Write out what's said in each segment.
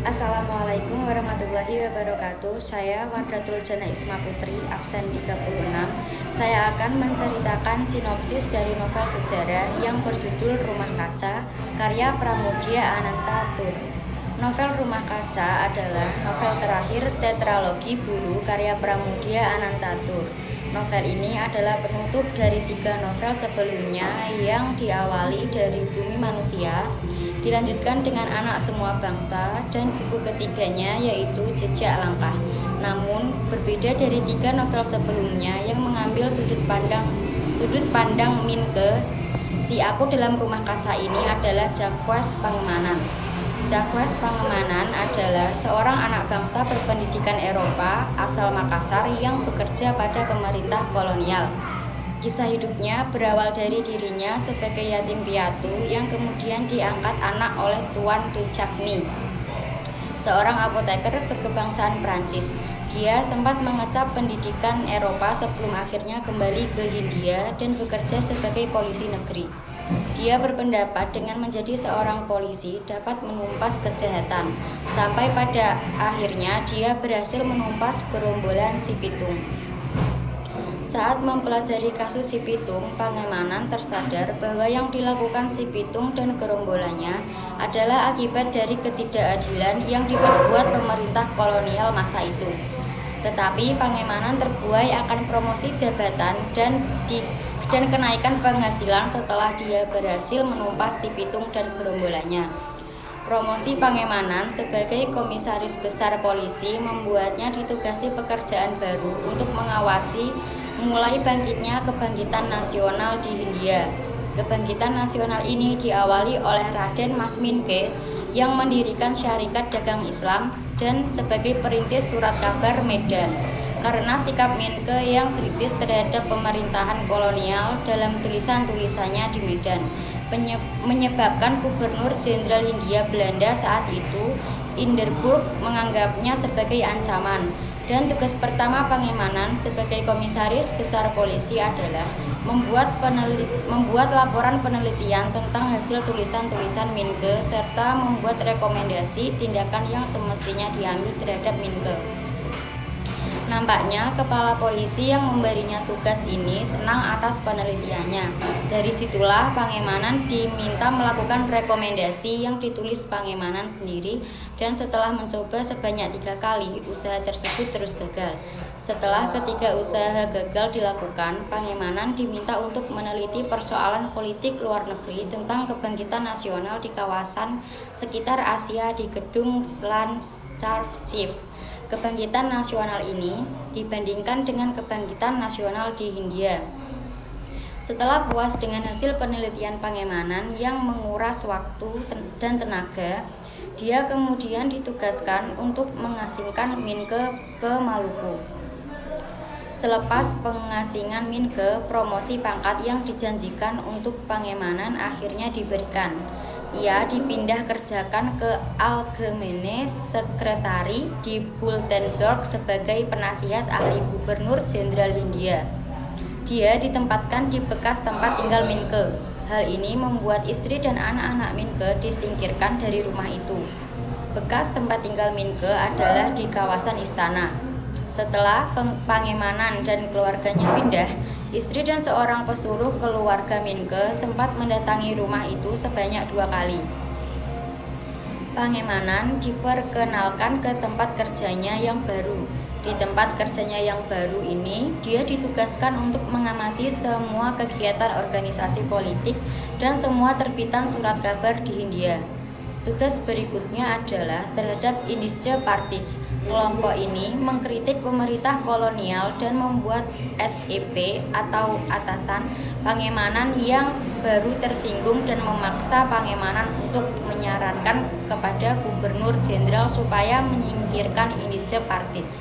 Assalamualaikum warahmatullahi wabarakatuh. Saya Wardatul Jana Isma Putri, absen 36. Saya akan menceritakan sinopsis dari novel sejarah yang berjudul Rumah Kaca, karya Pramoedya Anantatur. Novel Rumah Kaca adalah novel terakhir tetralogi Buru karya Pramoedya Anantatur. Novel ini adalah penutup dari 3 novel sebelumnya yang diawali dari Bumi Manusia, dilanjutkan dengan Anak Semua Bangsa, dan buku ketiganya yaitu Jejak Langkah. Namun berbeda dari 3 novel sebelumnya yang mengambil sudut pandang Minke, si aku dalam Rumah Kaca ini adalah Jacques Pangemanan. Jacques Pangemanan adalah seorang anak bangsa berpendidikan Eropa asal Makassar yang bekerja pada pemerintah kolonial. Kisah hidupnya berawal dari dirinya sebagai yatim piatu yang kemudian diangkat anak oleh Tuan de Chagny, seorang apoteker berkebangsaan Prancis. Dia sempat mengecap pendidikan Eropa sebelum akhirnya kembali ke Hindia dan bekerja sebagai polisi negeri. Dia berpendapat dengan menjadi seorang polisi dapat menumpas kejahatan, sampai pada akhirnya dia berhasil menumpas gerombolan si Pitung. Saat mempelajari kasus si Pitung, Pangemanan tersadar bahwa yang dilakukan si Pitung dan gerombolannya adalah akibat dari ketidakadilan yang diperbuat pemerintah kolonial masa itu. Tetapi Pangemanan terbuai akan promosi jabatan dan kenaikan penghasilan setelah dia berhasil menumpas si Pitung dan gerombolannya. Promosi Pangemanan sebagai komisaris besar polisi membuatnya ditugasi pekerjaan baru untuk mengawasi mulai bangkitnya kebangkitan nasional di Hindia. Kebangkitan nasional ini diawali oleh Raden Mas Minke yang mendirikan Syarikat Dagang Islam dan sebagai perintis surat kabar Medan. Karena sikap Minke yang kritis terhadap pemerintahan kolonial dalam tulisan-tulisannya di Medan, menyebabkan Gubernur Jenderal Hindia Belanda saat itu, Hindenburg, menganggapnya sebagai ancaman. Dan tugas pertama Pangemanan sebagai komisaris besar polisi adalah membuat laporan penelitian tentang hasil tulisan-tulisan Minke serta membuat rekomendasi tindakan yang semestinya diambil terhadap Minke. Nampaknya kepala polisi yang memberinya tugas ini senang atas penelitiannya. Dari situlah Pangemanan diminta melakukan rekomendasi yang ditulis Pangemanan sendiri, dan setelah mencoba sebanyak 3 kali, usaha tersebut terus gagal. Setelah ketiga usaha gagal dilakukan, Pangemanan diminta untuk meneliti persoalan politik luar negeri tentang kebangkitan nasional di kawasan sekitar Asia di gedung Slantsarchiv. Kebangkitan nasional ini dibandingkan dengan kebangkitan nasional di Hindia. Setelah puas dengan hasil penelitian Pangemanan yang menguras waktu dan tenaga, dia kemudian ditugaskan untuk mengasingkan Minke ke Maluku. Selepas pengasingan Minke, promosi pangkat yang dijanjikan untuk Pangemanan akhirnya diberikan. Ia dipindah kerjakan ke Algemene Sekretari di Buitenzorg sebagai penasihat ahli Gubernur Jenderal Hindia. Dia ditempatkan di bekas tempat tinggal Minke. Hal ini membuat istri dan anak-anak Minke disingkirkan dari rumah itu. Bekas tempat tinggal Minke adalah di kawasan istana. Setelah Pangemanan dan keluarganya pindah, istri dan seorang pesuruh keluarga Minke sempat mendatangi rumah itu sebanyak 2 kali. Pangemanan diperkenalkan ke tempat kerjanya yang baru. Di tempat kerjanya yang baru ini, dia ditugaskan untuk mengamati semua kegiatan organisasi politik dan semua terbitan surat kabar di Hindia. Tugas berikutnya adalah terhadap Indische Partij. Kelompok ini mengkritik pemerintah kolonial dan membuat SEP atau atasan Pangemanan yang baru tersinggung dan memaksa Pangemanan untuk menyarankan kepada Gubernur Jenderal supaya menyingkirkan Indische Partij.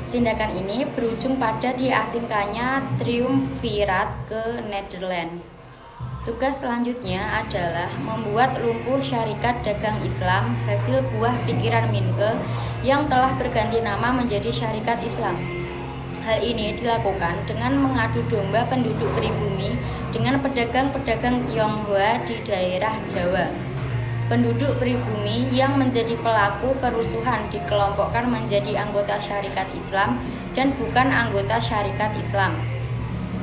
Tindakan ini berujung pada diasingkannya Triumvirat ke Nederland. Tugas selanjutnya adalah membuat lumpuh Syarikat Dagang Islam, hasil buah pikiran Minke yang telah berganti nama menjadi Syarikat Islam. Hal ini dilakukan dengan mengadu domba penduduk pribumi dengan pedagang-pedagang Tionghoa di daerah Jawa. Penduduk pribumi yang menjadi pelaku kerusuhan dikelompokkan menjadi anggota syarikat Islam dan bukan anggota syarikat Islam.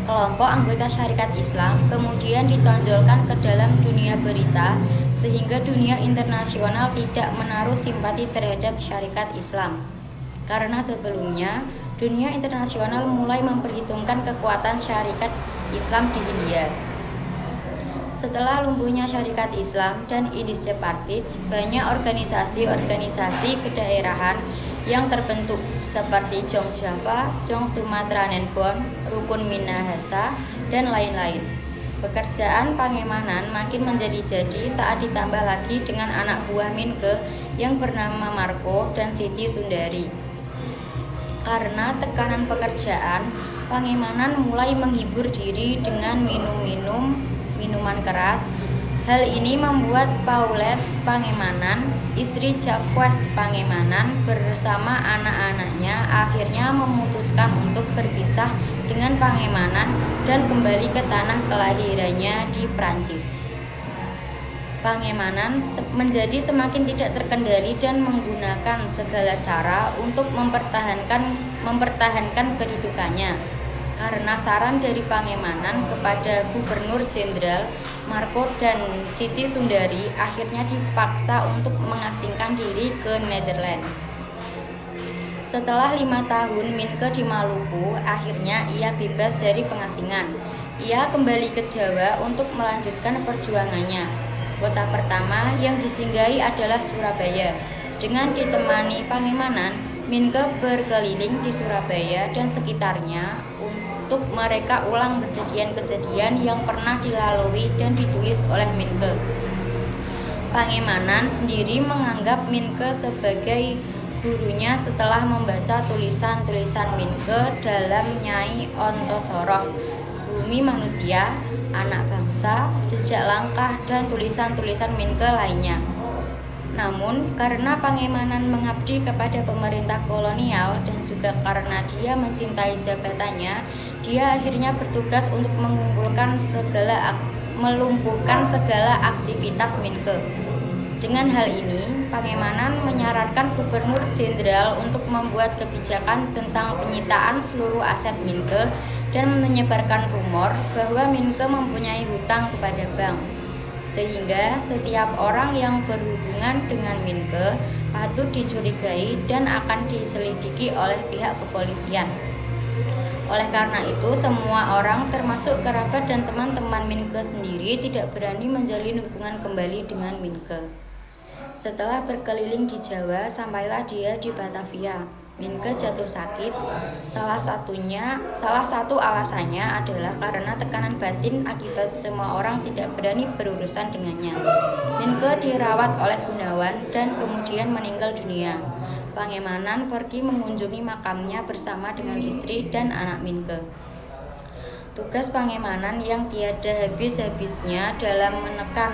Kelompok anggota syarikat Islam kemudian ditonjolkan ke dalam dunia berita sehingga dunia internasional tidak menaruh simpati terhadap syarikat Islam. Karena sebelumnya dunia internasional mulai memperhitungkan kekuatan syarikat Islam di India. Setelah lumpuhnya syarikat Islam dan Indische Partij, banyak organisasi-organisasi kedaerahan yang terbentuk seperti Jong Java, Jong Sumatera Nenbon, Rukun Minahasa, dan lain-lain. Pekerjaan Pangemanan makin menjadi-jadi saat ditambah lagi dengan anak buah Minke yang bernama Marco dan Siti Sundari. Karena tekanan pekerjaan, Pangemanan mulai menghibur diri dengan minuman keras. Hal ini membuat Paulette Pangemanan, istri Jacques Pangemanan, bersama anak-anaknya akhirnya memutuskan untuk berpisah dengan Pangemanan dan kembali ke tanah kelahirannya di Prancis. Pangemanan menjadi semakin tidak terkendali dan menggunakan segala cara untuk mempertahankan kedudukannya. Karena saran dari Pangemanan kepada Gubernur Jenderal Marco dan Siti Sundari, akhirnya dipaksa untuk mengasingkan diri ke Nederland. Setelah 5 tahun Minke di Maluku, akhirnya ia bebas dari pengasingan. Ia kembali ke Jawa untuk melanjutkan perjuangannya. Kota pertama yang disinggahi adalah Surabaya. Dengan ditemani Pangemanan, Minke berkeliling di Surabaya dan sekitarnya untuk mereka ulang kejadian-kejadian yang pernah dilalui dan ditulis oleh Minke. Pangemanan sendiri menganggap Minke sebagai gurunya setelah membaca tulisan-tulisan Minke dalam Nyai Ontosoroh, Bumi Manusia, Anak Bangsa, Jejak Langkah, dan tulisan-tulisan Minke lainnya. Namun, karena Pangemanan mengabdi kepada pemerintah kolonial dan juga karena dia mencintai jabatannya, dia akhirnya bertugas untuk melumpuhkan segala aktivitas Minke. Dengan hal ini, Pangemanan menyarankan Gubernur Jenderal untuk membuat kebijakan tentang penyitaan seluruh aset Minke dan menyebarkan rumor bahwa Minke mempunyai hutang kepada bank. Sehingga setiap orang yang berhubungan dengan Minke patut dicurigai dan akan diselidiki oleh pihak kepolisian. Oleh karena itu, semua orang termasuk kerabat dan teman-teman Minke sendiri tidak berani menjalin hubungan kembali dengan Minke. Setelah berkeliling di Jawa, sampailah dia di Batavia. Minke jatuh sakit. Salah satu alasannya adalah karena tekanan batin akibat semua orang tidak berani berurusan dengannya. Minke dirawat oleh Gunawan dan kemudian meninggal dunia. Pangemanan pergi mengunjungi makamnya bersama dengan istri dan anak Minke. Tugas Pangemanan yang tiada habis-habisnya dalam menekan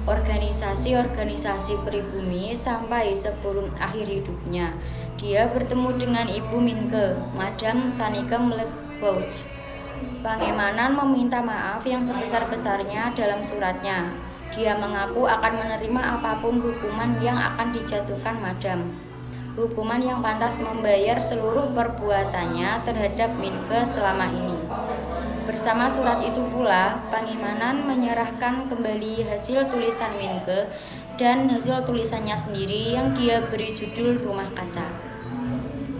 organisasi-organisasi pribumi sampai sebelum akhir hidupnya. Dia bertemu dengan ibu Minke, Madame Sanikem Lebouch. Pangemanan meminta maaf yang sebesar-besarnya dalam suratnya. Dia mengaku akan menerima apapun hukuman yang akan dijatuhkan Madame. Hukuman yang pantas membayar seluruh perbuatannya terhadap Minke selama ini. Bersama surat itu pula, Pangemanan menyerahkan kembali hasil tulisan Minke dan hasil tulisannya sendiri yang dia beri judul Rumah Kaca.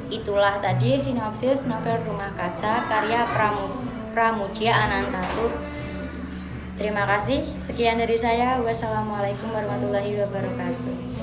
Itulah tadi sinopsis novel Rumah Kaca karya Pramudia Anantatur. Terima kasih. Sekian dari saya. Wassalamualaikum warahmatullahi wabarakatuh.